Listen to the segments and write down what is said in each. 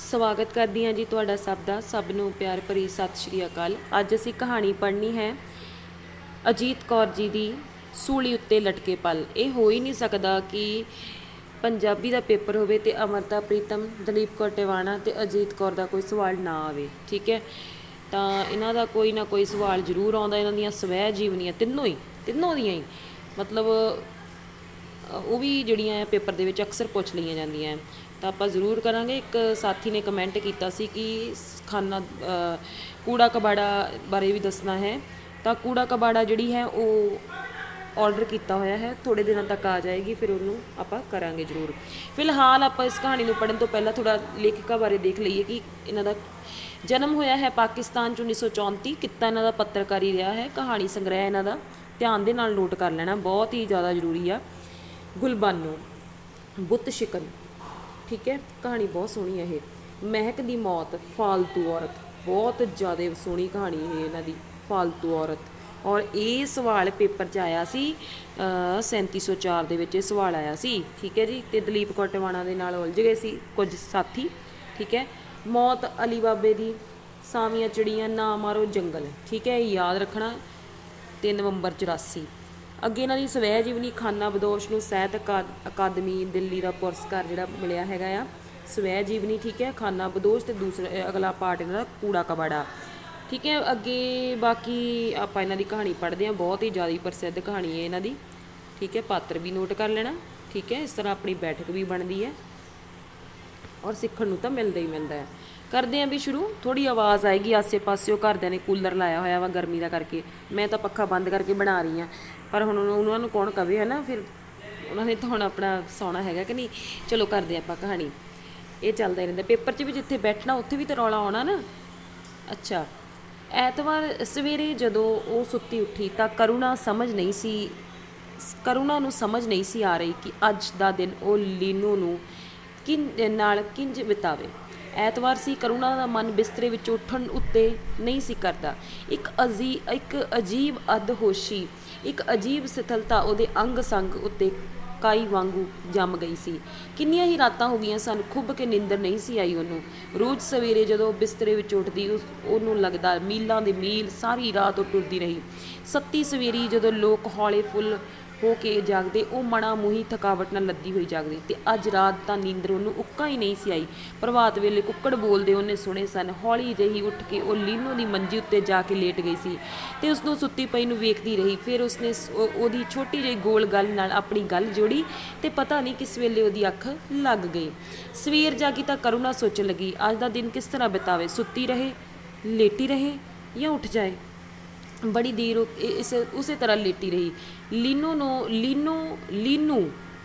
ਸਵਾਗਤ ਕਰਦੀ ਹਾਂ ਜੀ ਤੁਹਾਡਾ ਸਭ ਦਾ। ਸਭ ਨੂੰ ਪਿਆਰ ਭਰੀ ਸਤਿ ਸ਼੍ਰੀ ਅਕਾਲ। ਅੱਜ ਅਸੀਂ ਕਹਾਣੀ ਪੜ੍ਹਨੀ ਹੈ ਅਜੀਤ ਕੌਰ ਜੀ ਦੀ ਸੂਲੀ ਉੱਤੇ ਲਟਕੇ ਪਲ। ਇਹ ਹੋ ਹੀ ਨਹੀਂ ਸਕਦਾ ਕਿ ਪੰਜਾਬੀ ਦਾ ਪੇਪਰ ਹੋਵੇ ਤੇ ਅਮਰਤਾ ਪ੍ਰੀਤਮ, ਦਲੀਪ ਕੌਰ ਟਿਵਾਣਾ ਤੇ ਅਜੀਤ ਕੌਰ ਦਾ ਕੋਈ ਸਵਾਲ ਨਾ ਆਵੇ। ਠੀਕ ਹੈ, ਤਾਂ ਇਹਨਾਂ ਦਾ ਕੋਈ ਨਾ ਕੋਈ ਸਵਾਲ ਜ਼ਰੂਰ ਆਉਂਦਾ। ਇਹਨਾਂ ਦੀਆਂ ਸਵੈ ਜੀਵਨੀਆਂ ਤਿੰਨੋਂ ਦੀਆਂ ਹੀ ਮਤਲਬ ਉਹ ਵੀ ਜਿਹੜੀਆਂ ਪੇਪਰ ਦੇ ਵਿੱਚ ਅਕਸਰ ਪੁੱਛ ਲਈਆਂ ਜਾਂਦੀਆਂ। ਤਾਂ ਆਪਾਂ ਜ਼ਰੂਰ ਕਰਾਂਗੇ। ਇੱਕ ਸਾਥੀ ਨੇ ਕਮੈਂਟ ਕੀਤਾ ਸੀ ਕਿ ਖਾਨਾ ਕੂੜਾ ਕਬਾੜਾ ਬਾਰੇ ਵੀ ਦੱਸਣਾ ਹੈ। ਤਾਂ ਕੂੜਾ ਕਬਾੜਾ ਜਿਹੜੀ ਹੈ ਉਹ ਔਡਰ ਕੀਤਾ ਹੋਇਆ ਹੈ, ਥੋੜ੍ਹੇ ਦਿਨਾਂ ਤੱਕ ਆ ਜਾਏਗੀ, ਫਿਰ ਉਹਨੂੰ ਆਪਾਂ ਕਰਾਂਗੇ ਜ਼ਰੂਰ। ਫਿਲਹਾਲ ਆਪਾਂ ਇਸ ਕਹਾਣੀ ਨੂੰ ਪੜ੍ਹਨ ਤੋਂ ਪਹਿਲਾਂ ਥੋੜ੍ਹਾ ਲੇਖਿਕਾ ਬਾਰੇ ਦੇਖ ਲਈਏ ਕਿ ਇਹਨਾਂ ਦਾ ਜਨਮ ਹੋਇਆ ਹੈ ਪਾਕਿਸਤਾਨ 'ਚ 1934। ਕਿੱਤਾ ਇਹਨਾਂ ਦਾ ਪੱਤਰਕਾਰੀ ਰਿਹਾ ਹੈ। ਕਹਾਣੀ ਸੰਗ੍ਰਹਿ ਇਹਨਾਂ ਦਾ ਧਿਆਨ ਦੇ ਨਾਲ ਨੋਟ ਕਰ ਲੈਣਾ, ਬਹੁਤ ਹੀ ਜ਼ਿਆਦਾ ਜ਼ਰੂਰੀ ਆ। ਗੁਲਬਾਨੋ, ਬੁੱਤ ਸ਼ਿਕਨ। ਠੀਕ ਹੈ, ਕਹਾਣੀ ਬਹੁਤ ਸੋਹਣੀ ਹੈ ਇਹ। ਮਹਿਕ ਦੀ ਮੌਤ, ਫਾਲਤੂ ਔਰਤ। ਬਹੁਤ ਜ਼ਿਆਦਾ ਸੋਹਣੀ ਕਹਾਣੀ ਇਹ ਇਹਨਾਂ ਦੀ, ਫਾਲਤੂ ਔਰਤ। ਔਰ ਇਹ ਸਵਾਲ ਪੇਪਰ 'ਚ ਆਇਆ ਸੀ 3704 ਦੇ ਵਿੱਚ ਇਹ ਸਵਾਲ ਆਇਆ ਸੀ। ਠੀਕ ਹੈ ਜੀ, ਅਤੇ ਦਲੀਪ ਕੌਰ ਟਿਵਾਣਾ ਦੇ ਨਾਲ ਉਲਝ ਗਏ ਸੀ ਕੁਝ ਸਾਥੀ। ਠੀਕ ਹੈ, ਮੌਤ ਅਲੀ ਬਾਬੇ ਦੀ, ਸਾਵੀਆਂ ਚਿੜੀਆਂ, ਨਾ ਮਾਰੋ ਜੰਗਲ। ਠੀਕ ਹੈ, ਯਾਦ ਰੱਖਣਾ। 3 ਨਵੰਬਰ 84। ਅੱਗੇ ਇਹਨਾਂ ਦੀ ਸਵੈ ਜੀਵਨੀ ਖਾਨਾ ਬਦੋਸ਼ ਨੂੰ ਸਾਹਿਤ ਅਕਾਦਮੀ ਦਿੱਲੀ ਦਾ ਪੁਰਸਕਾਰ ਜਿਹੜਾ ਮਿਲਿਆ ਹੈਗਾ ਆ, ਸਵੈ ਜੀਵਨੀ। ਠੀਕ ਹੈ, ਖਾਨਾ ਬਦੋਸ਼। ਅਤੇ ਦੂਸਰਾ ਅਗਲਾ ਪਾਰਟ ਇਹਨਾਂ ਦਾ ਕੂੜਾ ਕਬਾੜਾ। ਠੀਕ ਹੈ, ਅੱਗੇ ਬਾਕੀ ਆਪਾਂ ਇਹਨਾਂ ਦੀ ਕਹਾਣੀ ਪੜ੍ਹਦੇ ਹਾਂ। ਬਹੁਤ ਹੀ ਜ਼ਿਆਦਾ ਪ੍ਰਸਿੱਧ ਕਹਾਣੀ ਹੈ ਇਹਨਾਂ ਦੀ। ਠੀਕ ਹੈ, ਪਾਤਰ ਵੀ ਨੋਟ ਕਰ ਲੈਣਾ। ਠੀਕ ਹੈ, ਇਸ ਤਰ੍ਹਾਂ ਆਪਣੀ ਬੈਠਕ ਵੀ ਬਣਦੀ ਹੈ ਔਰ ਸਿੱਖਣ ਨੂੰ ਤਾਂ ਮਿਲਦਾ ਹੀ ਮਿਲਦਾ ਹੈ। ਕਰਦੇ ਹਾਂ ਵੀ ਸ਼ੁਰੂ। ਥੋੜ੍ਹੀ ਆਵਾਜ਼ ਆਏਗੀ ਆਸੇ ਪਾਸਿਓ, ਘਰਦਿਆਂ ਨੇ ਕੂਲਰ ਲਾਇਆ ਹੋਇਆ ਵਾ ਗਰਮੀ ਦਾ ਕਰਕੇ। ਮੈਂ ਤਾਂ ਪੱਖਾ ਬੰਦ ਕਰਕੇ ਬਣਾ ਰਹੀ ਹਾਂ, ਪਰ ਹੁਣ ਉਹਨਾਂ ਨੂੰ ਕੌਣ ਕਵੇ ਹੈ ਨਾ, ਫਿਰ ਉਹਨਾਂ ਨੇ ਤਾਂ ਹੁਣ ਆਪਣਾ ਸੌਣਾ ਹੈਗਾ ਕਿ ਨਹੀਂ। ਚਲੋ ਕਰਦੇ ਆਪਾਂ ਕਹਾਣੀ। ਇਹ ਚੱਲਦਾ ਹੀ ਰਹਿੰਦਾ ਪੇਪਰ 'ਚ ਵੀ, ਜਿੱਥੇ ਬੈਠਣਾ ਉੱਥੇ ਵੀ ਤਾਂ ਰੌਲਾ ਆਉਣਾ ਨਾ। ਅੱਛਾ, ਐਤਵਾਰ ਸਵੇਰੇ ਜਦੋਂ ਉਹ ਸੁੱਤੀ ਉੱਠੀ ਤਾਂ ਕਰੁਣਾ ਨੂੰ ਸਮਝ ਨਹੀਂ ਸੀ ਆ ਰਹੀ ਕਿ ਅੱਜ ਦਾ ਦਿਨ ਉਹ ਲੀਨੂ ਨੂੰ ਕਿੰਜ ਬਿਤਾਵੇ। ਐਤਵਾਰ ਸੀ, ਕਰੁਣਾ ਦਾ ਮਨ ਬਿਸਤਰੇ ਵਿੱਚ ਉੱਠਣ ਉੱਤੇ ਨਹੀਂ ਸੀ ਕਰਦਾ। ਇੱਕ ਅਜੀਬ ਅਦਹੋਸ਼ੀ, ਇੱਕ ਅਜੀਬ ਸਥਿਰਤਾ ਉਹਦੇ ਅੰਗ ਸੰਗ ਉੱਤੇ ਕਾਈ ਵਾਂਗੂ ਜੰਮ ਗਈ ਸੀ। ਕਿੰਨੀਆਂ ਹੀ ਰਾਤਾਂ ਹੋ ਗਈਆਂ ਸਨ, ਖੁੱਭ ਕੇ ਨਿੰਦਰ ਨਹੀਂ ਸੀ ਆਈ ਉਹਨੂੰ। ਰੋਜ਼ ਸਵੇਰੇ ਜਦੋਂ ਬਿਸਤਰੇ ਵਿੱਚ ਉੱਠਦੀ ਉਹਨੂੰ ਲੱਗਦਾ ਮੀਲਾਂ ਦੇ ਮੀਲ ਸਾਰੀ ਰਾਤ ਉਹ ਟੁਰਦੀ ਰਹੀ। ਸੱਤੀ ਸਵੇਰੀ ਜਦੋਂ ਲੋਕ ਹੌਲੇ ਫੁੱਲ ਹੋ ਕੇ ਜਾਗਦੇ, ਉਹ ਮਣਾ ਮੂੰਹੀ ਥਕਾਵਟ ਨਾਲ ਲੱਦੀ ਹੋਈ ਜਾਗਦੀ। ਅਤੇ ਅੱਜ ਰਾਤ ਤਾਂ ਨੀਂਦਰ ਉਹਨੂੰ ਉੱਕਾ ਹੀ ਨਹੀਂ ਸੀ ਆਈ। ਪ੍ਰਭਾਤ ਵੇਲੇ ਕੁੱਕੜ ਬੋਲਦੇ ਉਹਨੇ ਸੁਣੇ ਸਨ। ਹੌਲੀ ਜਿਹੀ ਉੱਠ ਕੇ ਉਹ ਲੀਨੋ ਦੀ ਮੰਜੀ ਉੱਤੇ ਜਾ ਕੇ ਲੇਟ ਗਈ ਸੀ ਅਤੇ ਉਸਨੂੰ ਸੁੱਤੀ ਪਈ ਨੂੰ ਵੇਖਦੀ ਰਹੀ। ਫਿਰ ਉਸਨੇ ਉਹਦੀ ਛੋਟੀ ਜਿਹੀ ਗੋਲ ਗੱਲ ਨਾਲ ਆਪਣੀ ਗੱਲ ਜੋੜੀ ਅਤੇ ਪਤਾ ਨਹੀਂ ਕਿਸ ਵੇਲੇ ਉਹਦੀ ਅੱਖ ਲੱਗ ਗਈ। ਸਵੇਰ ਜਾਗੀ ਤਾਂ ਕਰੁਣਾ ਸੋਚਣ ਲੱਗੀ, ਅੱਜ ਦਾ ਦਿਨ ਕਿਸ ਤਰ੍ਹਾਂ ਬਿਤਾਵੇ। ਸੁੱਤੀ ਰਹੇ, ਲੇਟੀ ਰਹੇ ਜਾਂ ਉੱਠ ਜਾਏ। ਬੜੀ ਦੇਰ ਉਸੇ ਤਰ੍ਹਾਂ ਲੇਟੀ ਰਹੀ। ਲੀਨੂ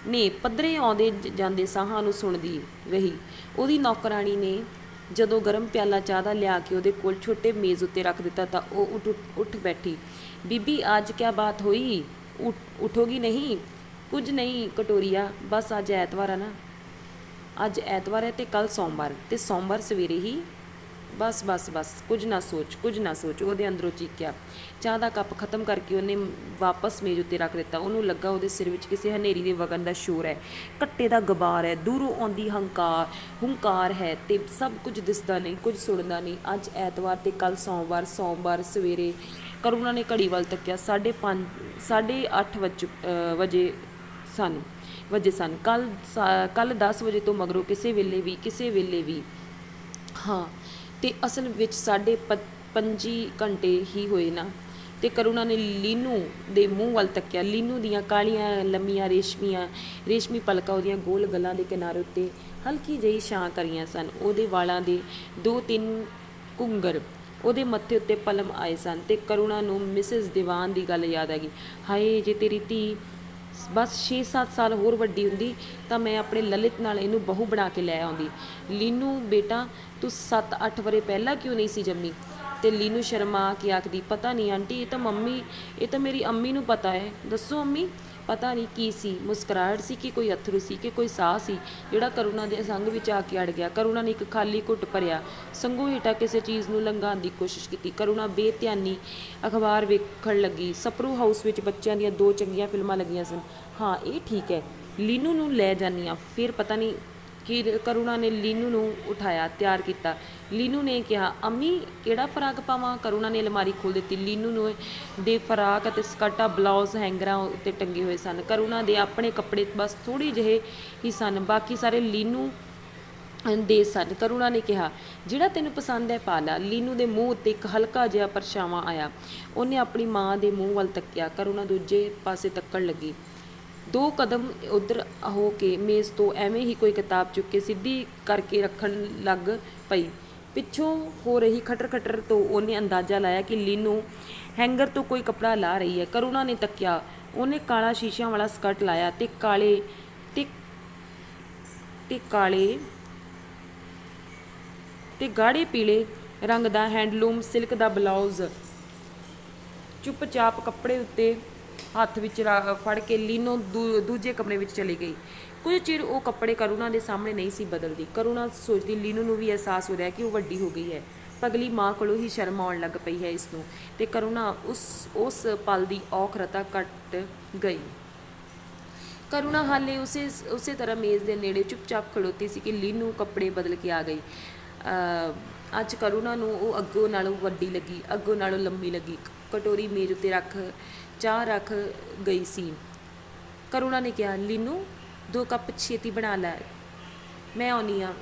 ਨੇ ਪੱਧਰੇ ਆਉਂਦੇ ਜਾਂਦੇ ਸਾਹਾਂ ਨੂੰ ਸੁਣਦੀ ਰਹੀ। ਉਹਦੀ ਨੌਕਰਾਣੀ ਨੇ ਜਦੋਂ ਗਰਮ ਪਿਆਲਾ ਚਾਹ ਦਾ ਲਿਆ ਕੇ ਉਹਦੇ ਕੋਲ ਛੋਟੇ ਮੇਜ਼ ਉੱਤੇ ਰੱਖ ਦਿੱਤਾ ਤਾਂ ਉਹ ਉੱਠ ਬੈਠੀ। ਬੀਬੀ, ਅੱਜ ਕਿਆ ਬਾਤ ਹੋਈ, ਉਠੋਗੀ ਨਹੀਂ? ਕੁਝ ਨਹੀਂ ਕਟੋਰੀਆ, ਬਸ ਅੱਜ ਐਤਵਾਰ ਆ ਨਾ। ਅੱਜ ਐਤਵਾਰ ਹੈ ਅਤੇ ਕੱਲ੍ਹ ਸੋਮਵਾਰ, ਅਤੇ ਸੋਮਵਾਰ ਸਵੇਰੇ ਹੀ। ਬਸ ਬਸ ਬਸ, ਕੁਝ ਨਾ ਸੋਚ, ਉਹਦੇ ਅੰਦਰੋਂ ਚੀਕਿਆ। ਚਾਹ ਦਾ ਕੱਪ ਖ਼ਤਮ ਕਰਕੇ ਉਹਨੇ ਵਾਪਸ ਮੇਜ਼ ਉੱਤੇ ਰੱਖ ਦਿੱਤਾ। ਉਹਨੂੰ ਲੱਗਾ ਉਹਦੇ ਸਿਰ ਵਿੱਚ ਕਿਸੇ ਹਨੇਰੀ ਦੇ ਵਗਣ ਦਾ ਸ਼ੋਰ ਹੈ, ਘੱਟੇ ਦਾ ਗਬਾਰ ਹੈ, ਦੂਰੋਂ ਆਉਂਦੀ ਹੁੰਕਾਰ ਹੈ ਅਤੇ ਸਭ ਕੁਝ ਦਿਸਦਾ ਨਹੀਂ, ਕੁਝ ਸੁਣਦਾ ਨਹੀਂ। ਅੱਜ ਐਤਵਾਰ ਅਤੇ ਕੱਲ੍ਹ ਸੋਮਵਾਰ ਸਵੇਰੇ ਕਰੁਣਾ ਨੇ ਘੜੀ ਵੱਲ ਤੱਕਿਆ। 8:30 ਵਜੇ ਸਨ। ਕੱਲ੍ਹ 10 ਵਜੇ ਤੋਂ ਮਗਰੋਂ ਕਿਸੇ ਵੇਲੇ ਵੀ ਹਾਂ, ਅਤੇ ਅਸਲ ਵਿੱਚ 5:30 ਘੰਟੇ ਹੀ ਹੋਏ ਨਾ। ਅਤੇ ਕਰੁਣਾ ਨੇ ਲੀਨੂ ਦੇ ਮੂੰਹ ਵੱਲ ਤੱਕਿਆ। ਲੀਨੂ ਦੀਆਂ ਕਾਲੀਆਂ ਲੰਮੀਆਂ ਰੇਸ਼ਮੀ ਪਲਕਾਂ ਉਹਦੀਆਂ ਗੋਲ ਗੱਲਾਂ ਦੇ ਕਿਨਾਰੇ ਉੱਤੇ ਹਲਕੀ ਜਿਹੀ ਛਾਂ ਕਰੀਆਂ ਸਨ। ਉਹਦੇ ਵਾਲਾਂ ਦੇ 2-3 ਘੁੰਗਰ ਉਹਦੇ ਮੱਥੇ ਉੱਤੇ ਪਲਮ ਆਏ ਸਨ ਅਤੇ ਕਰੁਣਾ ਨੂੰ ਮਿਸਿਸ ਦੀਵਾਨ ਦੀ ਗੱਲ ਯਾਦ ਆ ਗਈ। ਹਾਏ, ਜੇ ਤੇਰੀ ਧੀ ਬਸ 6-7 ਸਾਲ ਹੋਰ ਵੱਡੀ ਹੁੰਦੀ ਤਾਂ ਮੈਂ ਆਪਣੇ ਲਲਿਤ ਨਾਲ ਇਹਨੂੰ ਬਹੂ ਬਣਾ ਕੇ ਲੈ ਆਉਂਦੀ। ਲੀਨੂ ਬੇਟਾ, ਤੂੰ 7-8 ਵਰ੍ਹੇ ਪਹਿਲਾਂ ਕਿਉਂ ਨਹੀਂ ਸੀ ਜੰਮੀ? ਅਤੇ ਲੀਨੂ ਸ਼ਰਮਾ ਕੇ ਆਖਦੀ, ਪਤਾ ਨਹੀਂ ਆਂਟੀ, ਇਹ ਤਾਂ ਮੇਰੀ ਅੰਮੀ ਨੂੰ ਪਤਾ ਹੈ। ਦੱਸੋ ਅੰਮੀ। ਪਤਾ ਨਹੀਂ ਕੀ ਸੀ, ਮੁਸਕਰਾਹਟ ਸੀ ਕਿ ਕੋਈ ਅਥਰੂ ਸੀ ਕਿ ਕੋਈ ਸਾਹ ਸੀ ਜਿਹੜਾ ਕਰੁਣਾ ਦੇ ਸੰਗ ਵਿੱਚ ਆ ਕੇ ਅੜ ਗਿਆ। ਕਰੁਣਾ ਨੇ ਇੱਕ ਖਾਲੀ ਘੁੱਟ ਭਰਿਆ, ਸੰਘੂ ਹੇਠਾਂ ਕਿਸੇ ਚੀਜ਼ ਨੂੰ ਲੰਘਾਉਣ ਦੀ ਕੋਸ਼ਿਸ਼ ਕੀਤੀ। ਕਰੁਣਾ ਬੇਧਿਆਨੀ ਅਖਬਾਰ ਵੇਖਣ ਲੱਗੀ। ਸਪਰੂ ਹਾਊਸ ਵਿੱਚ ਬੱਚਿਆਂ ਦੀਆਂ 2 ਚੰਗੀਆਂ ਫਿਲਮਾਂ ਲੱਗੀਆਂ ਸਨ। ਹਾਂ, ਇਹ ਠੀਕ ਹੈ, ਲੀਨੂ ਨੂੰ ਲੈ ਜਾਂਦੀ ਹਾਂ, ਫਿਰ ਪਤਾ ਨਹੀਂ ਕਿ ਕਰੁਣਾ ਨੇ ਲੀਨੂ ਨੂੰ ਉਠਾਇਆ, ਤਿਆਰ ਕੀਤਾ। ਲੀਨੂ ਨੇ ਕਿਹਾ, ਅੰਮੀ ਕਿਹੜਾ ਫਰਾਕ ਪਾਵਾਂ? ਕਰੁਣਾ ਨੇ ਅਲਮਾਰੀ ਖੋਲ੍ਹ ਦਿੱਤੀ। ਲੀਨੂ ਨੂੰ ਦੇ ਫਰਾਕ ਅਤੇ ਸਕਰਟਾਂ ਬਲਾਊਜ਼ ਹੈਂਗਰਾਂ ਉੱਤੇ ਟੰਗੇ ਹੋਏ ਸਨ। ਕਰੁਣਾ ਦੇ ਆਪਣੇ ਕੱਪੜੇ ਬਸ ਥੋੜ੍ਹੇ ਜਿਹੇ ਹੀ ਸਨ, ਬਾਕੀ ਸਾਰੇ ਲੀਨੂ ਦੇ ਸਨ। ਕਰੁਣਾ ਨੇ ਕਿਹਾ, ਜਿਹੜਾ ਤੈਨੂੰ ਪਸੰਦ ਹੈ ਪਾ ਲਾ। ਲੀਨੂ ਦੇ ਮੂੰਹ ਉੱਤੇ ਇੱਕ ਹਲਕਾ ਜਿਹਾ ਪਰਛਾਵਾਂ ਆਇਆ। ਉਹਨੇ ਆਪਣੀ ਮਾਂ ਦੇ ਮੂੰਹ ਵੱਲ ਤੱਕਿਆ। ਕਰੁਣਾ ਦੂਜੇ ਪਾਸੇ ਤੱਕਣ ਲੱਗੀ। 2 ਕਦਮ ਉੱਧਰ ਹੋ ਕੇ ਮੇਜ਼ ਤੋਂ ਐਵੇਂ ਹੀ ਕੋਈ ਕਿਤਾਬ ਚੁੱਕ ਕੇ ਸਿੱਧੀ ਕਰਕੇ ਰੱਖਣ ਲੱਗ ਪਈ। ਪਿੱਛੋਂ ਹੋ ਰਹੀ ਖਟਰ ਖਟਰ ਤੋਂ ਉਹਨੇ ਅੰਦਾਜ਼ਾ ਲਾਇਆ ਕਿ ਲੀਨੂ ਹੈਂਗਰ ਤੋਂ ਕੋਈ ਕੱਪੜਾ ਲਾ ਰਹੀ ਹੈ। ਕਰੁਣਾ ਨੇ ਤੱਕਿਆ। ਉਹਨੇ ਕਾਲਾ ਸ਼ੀਸ਼ਿਆਂ ਵਾਲਾ ਸਕਰਟ ਲਾਇਆ ਤੇ ਕਾਲੇ ਤੇ ਗਾੜੇ ਪੀਲੇ ਰੰਗ ਦਾ ਹੈਂਡਲੂਮ ਸਿਲਕ ਦਾ ਬਲਾਊਜ਼। ਚੁੱਪਚਾਪ ਕੱਪੜੇ ਉੱਤੇ ਹੱਥ ਵਿੱਚ ਫੜ ਕੇ ਲੀਨੂ ਦੂਜੇ ਕਮਰੇ ਵਿੱਚ ਚਲੀ ਗਈ। ਕੁਝ ਚਿਰ ਉਹ ਕੱਪੜੇ ਕਰੁਣਾ ਦੇ ਸਾਹਮਣੇ ਨਹੀਂ ਸੀ ਬਦਲਦੀ। ਕਰੁਣਾ ਸੋਚਦੀ, ਲੀਨੂ ਨੂੰ ਵੀ ਅਹਿਸਾਸ ਹੋ ਰਿਹਾ ਕਿ ਉਹ ਵੱਡੀ ਹੋ ਗਈ ਹੈ। ਪਗਲੀ ਮਾਂ ਕੋਲੋਂ ਹੀ ਸ਼ਰਮ ਆਉਣ ਲੱਗ ਪਈ ਹੈ ਇਸਨੂੰ, ਤੇ ਕਰੁਣਾ ਉਸ ਪਲ ਦੀ ਔਖਰਤਾ ਕੱਟ ਗਈ। ਕਰੁਣਾ ਹਾਲੇ ਉਸੇ ਤਰ੍ਹਾਂ ਮੇਜ਼ ਦੇ ਨੇੜੇ ਚੁੱਪਚਾਪ ਖੜੋਤੀ ਸੀ ਕਿ ਲੀਨੂ ਕੱਪੜੇ ਬਦਲ ਕੇ ਆ ਗਈ। ਅੱਜ ਕਰੁਣਾ ਨੂੰ ਉਹ ਅੱਗੋਂ ਨਾਲੋਂ ਵੱਡੀ ਲੱਗੀ, ਅੱਗੋਂ ਨਾਲੋਂ ਲੰਮੀ ਲੱਗੀ। ਕਟੋਰੀ ਮੇਜ਼ ਉੱਤੇ ਚਾਹ ਰੱਖ ਗਈ ਸੀ। ਕਰੁਣਾ ਨੇ ਕਿਹਾ, ਲੀਨੂ 2 ਕੱਪ ਛੇਤੀ ਬਣਾ ਲੈ, ਮੈਂ ਆਉਂਦੀ ਹਾਂ।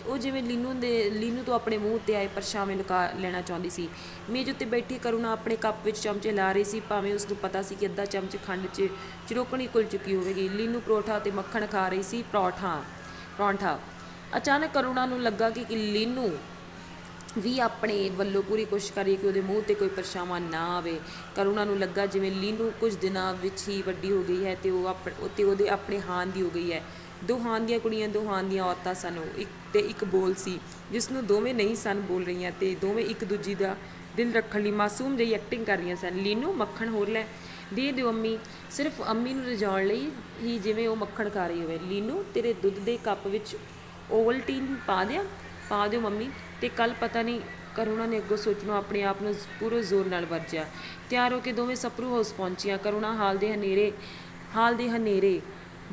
ਉਹ ਜਿਵੇਂ ਲੀਨੂ ਤੋਂ ਆਪਣੇ ਮੂੰਹ ਉੱਤੇ ਆਏ ਪਰਛਾਵੇਂ ਲੁਕਾ ਲੈਣਾ ਚਾਹੁੰਦੀ ਸੀ। ਮੇਜ਼ ਉੱਤੇ ਬੈਠੀ ਕਰੁਣਾ ਆਪਣੇ ਕੱਪ ਵਿੱਚ ਚਮਚੇ ਲਾ ਰਹੀ ਸੀ, ਭਾਵੇਂ ਉਸਨੂੰ ਪਤਾ ਸੀ ਕਿ ਅੱਧਾ ਚਮਚ ਖੰਡ 'ਚ ਚਿਰੋਕਣੀ ਘੁਲ ਚੁੱਕੀ ਹੋਵੇਗੀ। ਲੀਨੂ ਪਰੌਂਠਾ ਅਤੇ ਮੱਖਣ ਖਾ ਰਹੀ ਸੀ। ਪਰੌਂਠਾ। ਅਚਾਨਕ ਕਰੁਣਾ ਨੂੰ ਲੱਗਾ ਕਿ ਲੀਨੂ ਵੀ ਆਪਣੇ ਵੱਲੋਂ ਪੂਰੀ ਕੋਸ਼ਿਸ਼ ਕਰ ਰਹੀ ਕਿ ਉਹਦੇ ਮੂੰਹ 'ਤੇ ਕੋਈ ਪਰਛਾਵਾਂ ਨਾ ਆਵੇ। ਕਰੁਣਾ ਨੂੰ ਲੱਗਾ ਜਿਵੇਂ ਲੀਨੂ ਕੁਝ ਦਿਨਾਂ ਵਿੱਚ ਹੀ ਵੱਡੀ ਹੋ ਗਈ ਹੈ ਤੇ ਉਹਦੇ ਆਪਣੇ ਹਾਣ ਦੀ ਹੋ ਗਈ ਹੈ। 2 ਹਾਣ ਦੀਆਂ ਕੁੜੀਆਂ, 2 ਹਾਣ ਦੀਆਂ ਔਰਤਾਂ ਸਨ। ਇੱਕ ਬੋਲ ਸੀ ਜਿਸ ਨੂੰ ਦੋਵੇਂ ਨਹੀਂ ਸਨ ਬੋਲ ਰਹੀਆਂ, ਤੇ ਦੋਵੇਂ ਇੱਕ ਦੂਜੀ ਦਾ ਦਿਲ ਰੱਖਣ ਲਈ ਮਾਸੂਮ ਜਿਹੀ ਐਕਟਿੰਗ ਕਰ ਰਹੀਆਂ ਸਨ। ਲੀਨੂ, ਮੱਖਣ ਹੋਰ ਲੈ, ਦੇ ਦਿਓ ਅੰਮੀ। ਸਿਰਫ ਅੰਮੀ ਨੂੰ ਰਜਾਉਣ ਲਈ ਹੀ, ਜਿਵੇਂ ਉਹ ਮੱਖਣ ਖਾ ਰਹੀ ਹੋਵੇ। ਲੀਨੂ, ਤੇਰੇ ਦੁੱਧ ਦੇ ਕੱਪ ਵਿੱਚ ਓਵਲਟੀਨ ਪਾ ਦਿਓ ਮੰਮੀ। ਤੇ ਕੱਲ ਪਤਾ ਨਹੀਂ, ਕਰੁਣਾ ਨੇ ਅੱਗੋਂ ਸੋਚਣੋਂ ਆਪਣੇ ਆਪ ਨੂੰ ਪੂਰੇ ਜ਼ੋਰ ਨਾਲ ਵਰਜਿਆ। ਤਿਆਰ ਹੋ ਕੇ ਦੋਵੇਂ ਸਪਰੂ ਹਾਊਸ ਪਹੁੰਚੀਆਂ। ਕਰੁਣਾ ਹਾਲ ਦੇ ਹਨੇਰੇ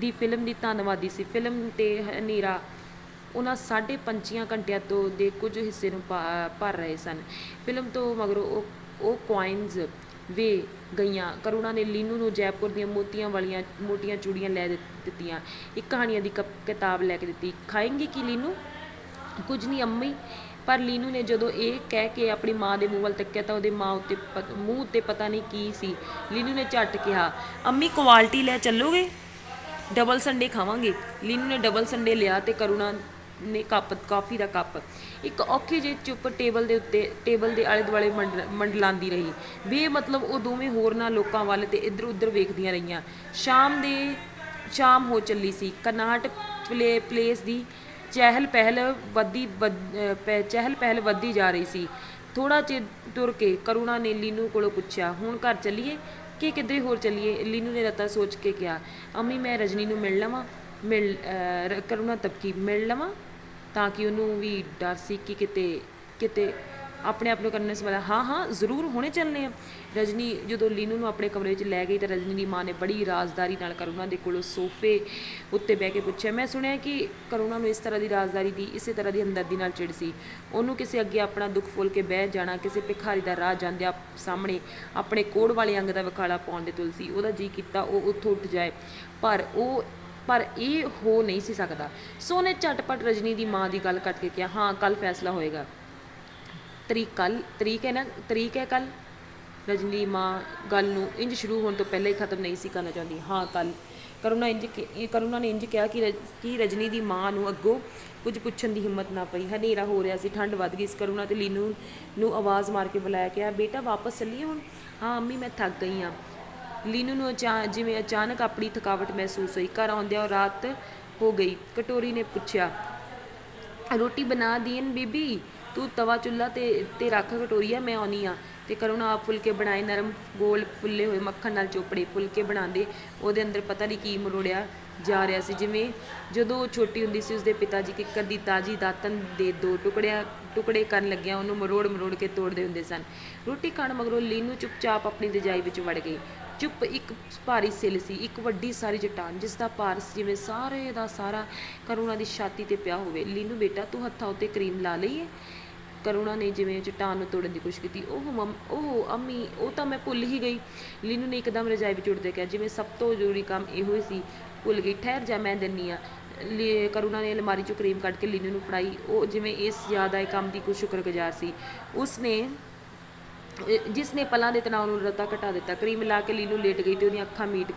ਦੀ ਫਿਲਮ ਦੀ ਧੰਨਵਾਦੀ ਸੀ। ਫਿਲਮ ਤੇ ਹਨੇਰਾ ਉਹਨਾਂ 5.5 ਘੰਟਿਆਂ ਤੋਂ ਦੇ ਕੁਝ ਹਿੱਸੇ ਨੂੰ ਭਰ ਰਹੇ ਸਨ। ਫਿਲਮ ਤੋਂ ਮਗਰੋਂ ਉਹ ਕੁਆਇਨਜ਼ ਵੇ ਗਈਆਂ। ਕਰੁਣਾ ਨੇ ਲੀਨੂ ਨੂੰ ਜੈਪੁਰ ਦੀਆਂ ਮੋਤੀਆਂ ਵਾਲੀਆਂ ਮੋਟੀਆਂ ਚੂੜੀਆਂ ਲੈ ਦਿੱਤੀਆਂ। ਇੱਕ ਕਹਾਣੀਆਂ ਦੀ ਕਿਤਾਬ ਲੈ ਕੇ ਦਿੱਤੀ। ਖਾਏਂਗੀ ਕੀ ਲੀਨੂ? ਕੁਝ ਨਹੀਂ ਅੰਮੀ। ਪਰ ਲੀਨੂ ਨੇ ਜਦੋਂ ਇਹ ਕਹਿ ਕੇ ਆਪਣੀ ਮਾਂ ਦੇ ਮੂੰਹ ਵੱਲ ਤੱਕਿਆ ਤਾਂ ਉਹਦੇ ਮੂੰਹ ਉੱਤੇ ਪਤਾ ਨਹੀਂ ਕੀ ਸੀ। ਲੀਨੂ ਨੇ ਝੱਟ ਕਿਹਾ, ਅੰਮੀ ਕੁਆਲਿਟੀ ਲੈ ਚੱਲੋਗੇ? ਡਬਲ ਸੰਡੇ ਖਾਵਾਂਗੇ। ਲੀਨੂ ਨੇ ਡਬਲ ਸੰਡੇ ਲਿਆ ਤੇ ਕਰੁਣਾ ਨੇ ਕਾਫੀ ਦਾ ਕੱਪ ਇੱਕ ਔਖੀ ਜਿਹੀ ਚੁੱਪ ਟੇਬਲ ਦੇ ਆਲੇ ਦੁਆਲੇ ਮੰਡਲਾਉਂਦੀ ਰਹੀ। ਬੇਮਤਲਬ ਉਹ ਦੋਵੇਂ ਹੋਰਨਾਂ ਲੋਕਾਂ ਵੱਲ ਤੇ ਇੱਧਰ ਉੱਧਰ ਵੇਖਦੀਆਂ ਰਹੀਆਂ। ਸ਼ਾਮ ਹੋ ਚੱਲੀ ਸੀ। ਕਨਾਟ ਪਲੇਸ ਦੀ ਚਹਿਲ ਪਹਿਲ ਵੱਧਦੀ ਜਾ ਰਹੀ ਸੀ। ਥੋੜ੍ਹਾ ਚਿਰ ਤੁਰ ਕੇ ਕਰੁਣਾ ਨੇ ਲੀਨੂ ਕੋਲੋਂ ਪੁੱਛਿਆ, ਹੁਣ ਘਰ ਚੱਲੀਏ ਕਿ ਕਿਧਰੇ ਹੋਰ ਚੱਲੀਏ? ਲੀਨੂ ਨੇ ਰਤਾ ਸੋਚ ਕੇ ਕਿਹਾ, ਅੰਮੀ ਮੈਂ ਰਜਨੀ ਨੂੰ ਮਿਲ ਲਵਾਂ। ਕਰੁਣਾ ਤਬਕੀ, ਮਿਲ ਲਵਾਂ? ਤਾਂ ਕਿ ਉਹਨੂੰ ਵੀ ਡਰ ਸੀ ਕਿ ਕਿਤੇ ਆਪਣੇ ਆਪ ਨੂੰ ਕਰਨ ਵਾਲਾ। ਹਾਂ ਜ਼ਰੂਰ, ਹੁਣੇ ਚੱਲਦੇ ਹਾਂ। ਰਜਨੀ ਜਦੋਂ ਲੀਨੂ ਨੂੰ ਆਪਣੇ ਕਮਰੇ ਵਿੱਚ ਲੈ ਗਈ ਤਾਂ ਰਜਨੀ ਦੀ ਮਾਂ ਨੇ ਬੜੀ ਰਾਜ਼ਦਾਰੀ ਨਾਲ ਕਰੁਣਾ ਦੇ ਕੋਲੋਂ ਸੋਫੇ ਉੱਤੇ ਬਹਿ ਕੇ ਪੁੱਛਿਆ, ਮੈਂ ਸੁਣਿਆ ਕਿ ਕਰੁਣਾ ਨੂੰ ਇਸ ਤਰ੍ਹਾਂ ਦੀ ਰਾਜ਼ਦਾਰੀ ਦੀ, ਇਸੇ ਤਰ੍ਹਾਂ ਦੀ ਹਮਦਰਦੀ ਨਾਲ ਚਿੜ ਸੀ। ਉਹਨੂੰ ਕਿਸੇ ਅੱਗੇ ਆਪਣਾ ਦੁੱਖ ਫੋਲ ਕੇ ਬਹਿ ਜਾਣਾ, ਕਿਸੇ ਭਿਖਾਰੀ ਦਾ ਰਾਹ ਜਾਂਦਿਆਂ ਸਾਹਮਣੇ ਆਪਣੇ ਕੋੜ ਵਾਲੇ ਅੰਗ ਦਾ ਵਿਖਾਲਾ ਪਾਉਣ ਦੇ ਤੁਲ ਸੀ। ਉਹਦਾ ਜੀਅ ਕੀਤਾ ਉਹ ਉੱਥੋਂ ਉੱਠ ਜਾਏ, ਪਰ ਇਹ ਹੋ ਨਹੀਂ ਸੀ ਸਕਦਾ। ਸੋ ਉਹਨੇ ਝਟਪਟ ਰਜਨੀ ਦੀ ਮਾਂ ਦੀ ਗੱਲ ਕੱਟ ਕੇ ਕਿਹਾ, ਹਾਂ ਕੱਲ੍ਹ ਫੈਸਲਾ ਹੋਏਗਾ। ਤਰੀਕ ਹੈ ਕੱਲ੍ਹ? ਰਜਨੀ ਦੀ ਮਾਂ ਗੱਲ ਨੂੰ ਇੰਜ ਸ਼ੁਰੂ ਹੋਣ ਤੋਂ ਪਹਿਲਾਂ ਹੀ ਖਤਮ ਨਹੀਂ ਸੀ ਕਰਨਾ ਚਾਹੁੰਦੀ। ਹਾਂ ਕੱਲ੍ਹ। ਕਰੁਣਾ ਨੇ ਇੰਜ ਕਿਹਾ ਕਿ ਰਜਨੀ ਦੀ ਮਾਂ ਨੂੰ ਅੱਗੋਂ ਕੁਝ ਪੁੱਛਣ ਦੀ ਹਿੰਮਤ ਨਾ ਪਈ। ਹਨੇਰਾ ਹੋ ਰਿਹਾ ਸੀ, ਠੰਡ ਵੱਧ ਗਈ ਸੀ। ਕਰੁਣਾ ਤੇ ਲੀਨੂ ਨੂੰ ਆਵਾਜ਼ ਮਾਰ ਕੇ ਬੁਲਾਇਆ, ਕਿਹਾ, ਬੇਟਾ ਵਾਪਸ ਚੱਲੀਏ ਹੁਣ? ਹਾਂ ਅੰਮੀ, ਮੈਂ ਥੱਕ ਗਈ ਹਾਂ। ਲੀਨੂ ਨੂੰ ਜਿਵੇਂ ਅਚਾਨਕ ਆਪਣੀ ਥਕਾਵਟ ਮਹਿਸੂਸ ਹੋਈ। ਘਰ ਆਉਂਦਿਆਂ ਰਾਤ ਹੋ ਗਈ। ਕਟੋਰੀ ਨੇ ਪੁੱਛਿਆ, ਰੋਟੀ ਬਣਾ ਦੀਨ ਬੀਬੀ? ਤੂੰ ਤਵਾ ਚੁੱਲ੍ਹਾ ਤੇ ਰੱਖ ਕਟੋਰੀਆ, ਮੈਂ ਆਉਂਦੀ ਹਾਂ। ਤੇ ਕਰੁਣਾ ਆਪ ਫੁਲਕੇ ਬਣਾਏ, ਨਰਮ ਗੋਲ ਫੁੱਲੇ ਹੋਏ ਮੱਖਣ ਨਾਲ ਚੋਪੜੇ ਫੁਲਕੇ ਬਣਾਉਂਦੇ ਉਹਦੇ ਅੰਦਰ ਪਤਾ ਨਹੀਂ ਕੀ ਮਰੋੜਿਆ ਜਾ ਰਿਹਾ ਸੀ। ਜਿਵੇਂ ਜਦੋਂ ਉਹ ਛੋਟੀ ਹੁੰਦੀ ਸੀ, ਉਸਦੇ ਪਿਤਾ ਜੀ ਕਿੱਕਰ ਦੀ ਤਾਜ਼ੀ ਦਾਤਨ ਦੇ 2 ਟੁਕੜੇ ਕਰਨ ਲੱਗਿਆ ਉਹਨੂੰ ਮਰੋੜ ਕੇ ਤੋੜਦੇ ਹੁੰਦੇ ਸਨ। ਰੋਟੀ ਖਾਣ ਮਗਰੋਂ ਲੀਨੂ ਚੁੱਪਚਾਪ ਆਪਣੀ ਰਜਾਈ ਵਿੱਚ ਵੜ ਗਈ। ਚੁੱਪ ਇੱਕ ਭਾਰੀ ਸਿੱਲ ਸੀ, ਇੱਕ ਵੱਡੀ ਸਾਰੀ ਚਟਾਨ ਜਿਸ ਦਾ ਭਾਰ ਜਿਵੇਂ ਸਾਰੇ ਦਾ ਸਾਰਾ ਕਰੁਣਾ ਦੀ ਛਾਤੀ ਤੇ ਪਿਆ ਹੋਵੇ। ਲੀਨੂ ਬੇਟਾ ਤੂੰ ਹੱਥਾਂ ਉੱਤੇ ਕਰੀਮ ਲਾ ਲਈ ਹੈ? ਕਰੁਣਾ ਨੇ ਜਿਵੇਂ ਚਟਾਨ ਨੂੰ ਤੋੜਨ ਦੀ ਕੋਸ਼ਿਸ਼ ਕੀਤੀ। ਉਹ ਅੰਮੀ, ਉਹ ਤਾਂ ਮੈਂ ਭੁੱਲ ਹੀ ਗਈ। ਲੀਨੂ ਨੇ ਇੱਕਦਮ ਰਜਾਈ ਵਿੱਚ ਉੱਠਦੇ ਕਿਹਾ, ਜਿਵੇਂ ਸਭ ਤੋਂ ਜ਼ਰੂਰੀ ਕੰਮ ਇਹੋ ਹੀ ਸੀ। ਭੁੱਲ ਗਈ, ਠਹਿਰ ਜਾ ਮੈਂ ਦਿੰਨੀ ਆ। ਕਰੁਣਾ ਨੇ ਅਲਮਾਰੀ 'ਚੋਂ ਕਰੀਮ ਕੱਢ ਕੇ ਲੀਨੂ ਨੂੰ ਫੜਾਈ। ਉਹ ਜਿਵੇਂ ਇਸ ਯਾਦ ਆਏ ਕੰਮ ਦੀ ਕੁਝ ਸ਼ੁਕਰਗੁਜ਼ਾਰ ਸੀ ਜਿਸ ਨੇ ਪਲਾਂ ਦੇ ਤਣਾਅ ਨੂੰ ਰਤਾ ਘਟਾ ਦਿੱਤਾ। ਕਰੀਮ ਲਾ ਕੇ ਲੀਨੂ ਲੇਟ ਗਈ ਤੇ ਉਹਦੀਆਂ ਅੱਖਾਂ ਮੀਟ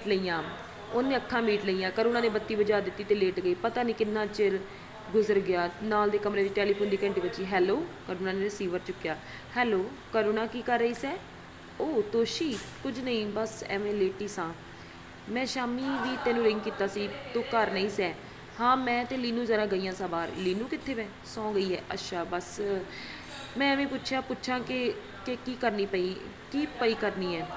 ਲਈਆਂ। ਉਹਨੇ ਅੱਖਾਂ ਮੀਟ ਲਈਆਂ। ਕਰੁਣਾ ਨੇ ਬੱਤੀ ਬੁਝਾ ਦਿੱਤੀ ਤੇ ਲੇਟ ਗਈ। ਪਤਾ ਨਹੀਂ ਕਿੰਨਾ ਚਿਰ ਗੁਜ਼ਰ ਗਿਆ। ਨਾਲ ਦੇ ਕਮਰੇ ਵਿੱਚ ਟੈਲੀਫੋਨ ਦੀ ਘੰਟੀ ਵੱਜੀ। ਹੈਲੋ, ਕਰੁਣਾ ਨੇ ਰਿਸੀਵਰ ਚੁੱਕਿਆ। ਹੈਲੋ, ਕਰੁਣਾ ਕੀ ਕਰ ਰਹੀ ਸੈ? ਉਹ ਤੋਸ਼ੀ, ਕੁਝ ਨਹੀਂ, ਬਸ ਐਵੇਂ ਲੇਟੀ ਸਾਂ। ਮੈਂ ਸ਼ਾਮੀ ਵੀ ਤੈਨੂੰ ਰਿੰਗ ਕੀਤਾ ਸੀ, ਤੂੰ ਘਰ ਨਹੀਂ ਸੈ? ਹਾਂ, ਮੈਂ ਤੇ ਲੀਨੂ ਜ਼ਰਾ ਗਈਆਂ ਸਾਂ ਬਾਹਰ। ਲੀਨੂ ਕਿੱਥੇ ਵੈ? ਸੌਂ ਗਈ ਹੈ। ਅੱਛਾ, ਬਸ ਮੈਂ ਐਵੇਂ ਪੁੱਛਾਂ ਕਿ ਕੀ ਕਰਨੀ ਹੈ।